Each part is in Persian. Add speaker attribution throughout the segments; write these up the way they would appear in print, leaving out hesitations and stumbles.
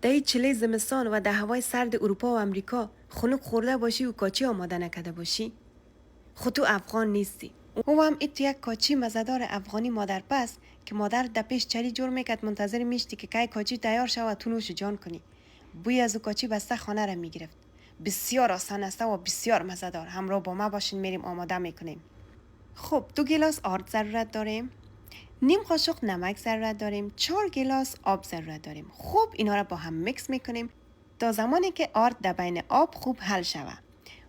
Speaker 1: در چله زمستان و در هوای سرد اروپا و امریکا خنک خورده باشی و کاچی آماده نکرده باشی؟ خود تو افغان نیستی. او هم ایت یک کاچی مزدار افغانی مادر پس که مادر دپیش چری جور میکرد منتظر میشتی که کی کاچی تیار شود و تو نوش جان کنی. بوی از او کاچی بسته خانه را میگرفت. بسیار آسان است و بسیار مزدار. همراه با ما باشین میریم آماده میکنیم. خب 2 گیلاس آرد ضرورت داریم. نیم قاشق نمک ضرورت داریم. 4 گیلاس آب ضرورت داریم. خوب اینا را با هم میکس میکنیم تا زمانی که آرد در بین آب خوب حل شود.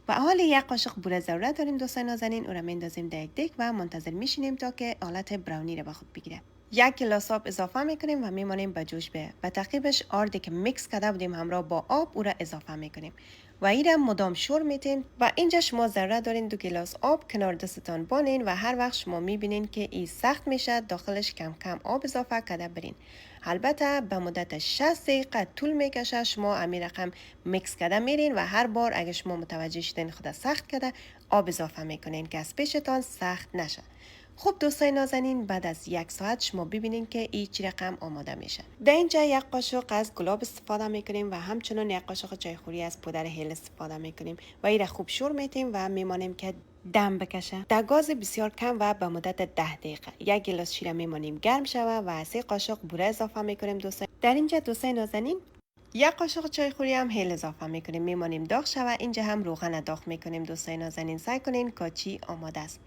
Speaker 1: و حال 1 قاشق بوره ضرورت داریم دوستان نازنین. او را میندازیم در یک دیگ و منتظر میشینیم تا که حالت براونی را به خود بگیره. 1 گیلاس آب اضافه میکنیم و میمانیم به جوش به و تعقیبش آردی که میکس کرده بودیم همراه با آب او را اضافه میکنیم و این را مدام شور میتیم. و اینجا شما ضرورت دارین 2 گیلاس آب کنار دستتان بانین و هر وقت شما میبینین که این سخت میشه داخلش کم کم آب اضافه کرده برین. البته به مدت 60 دقیقه طول میکشه. شما امی رقم میکس کرده میرین و هر بار اگه شما متوجه شدین خود سخت کرده آب اضافه میکنین که از پیشتان سخت نشه. خب دوستای نازنین بعد از 1 ساعت شما ببینین که این چی رقم آماده میشه. در اینجا 1 قاشق از گلاب استفاده میکنیم و همچنان 1 قاشق چایخوری از پودر هیل استفاده میکنیم و این را خوب شور میتیم و میمانیم که دم بکشه در گاز بسیار کم و به مدت 10 دقیقه. 1 گیلاس شیر میمانیم گرم شوه و 3 قاشق بوره اضافه میکنیم دوستای. در اینجا دوستای نازنین 1 قاشق چایخوری هم هیل اضافه میکنیم میمانیم داغ شوه. اینجا هم روغن داغ میکنیم دوستای نازنین. سعی کنین کاچی آماده است.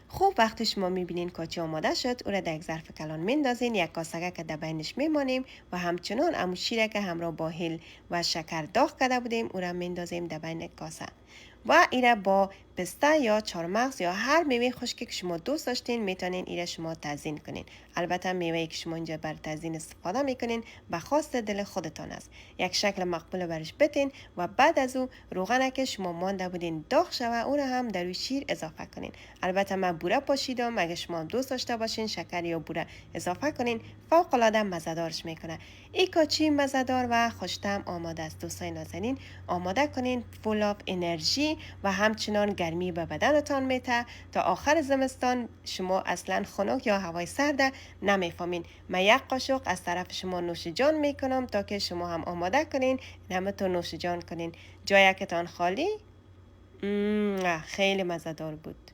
Speaker 1: خوب وقتی شما میبینین کاچی آماده شد او را در یک ظرف کلان میندازین. 1 کاسه که در بینش میمانیم و همچنان امو شیره که همراه با هیل و شکر داغ کرده بودیم او را میندازیم در بین کاسه و این را با پسته یا چهارمغز یا هر میوه خشکی که شما دوست داشتین میتونین این را شما تزیین کنین. البته میوه‌ای که شما اینجا بر تزیین استفاده میکنین به خواست دل خودتان است. یک شکل مقبول برش بتین و بعد از او روغن که شما مانده بودین داغ شوه او را هم در روی شیر اضافه کنین. البته من بوره پاشیدم. اگه شما هم دوست داشته باشین شکر یا بوره اضافه کنین فوق العاده مزه‌دارش میکنه. این کاچی مزه‌دار و خوش‌طعم آماده است دوستای نازنین. آماده کنین فول اف انرژی و همچنان گرمی به بدنتان میته. تا آخر زمستان شما اصلا خنک یا هوای سرد نمیفهمین. من 1 قاشق از طرف شما نوش جان میکنم تا که شما هم آماده کنین همه تو نوش جان کنین. جایی که تان خالی خیلی مزه‌دار بود.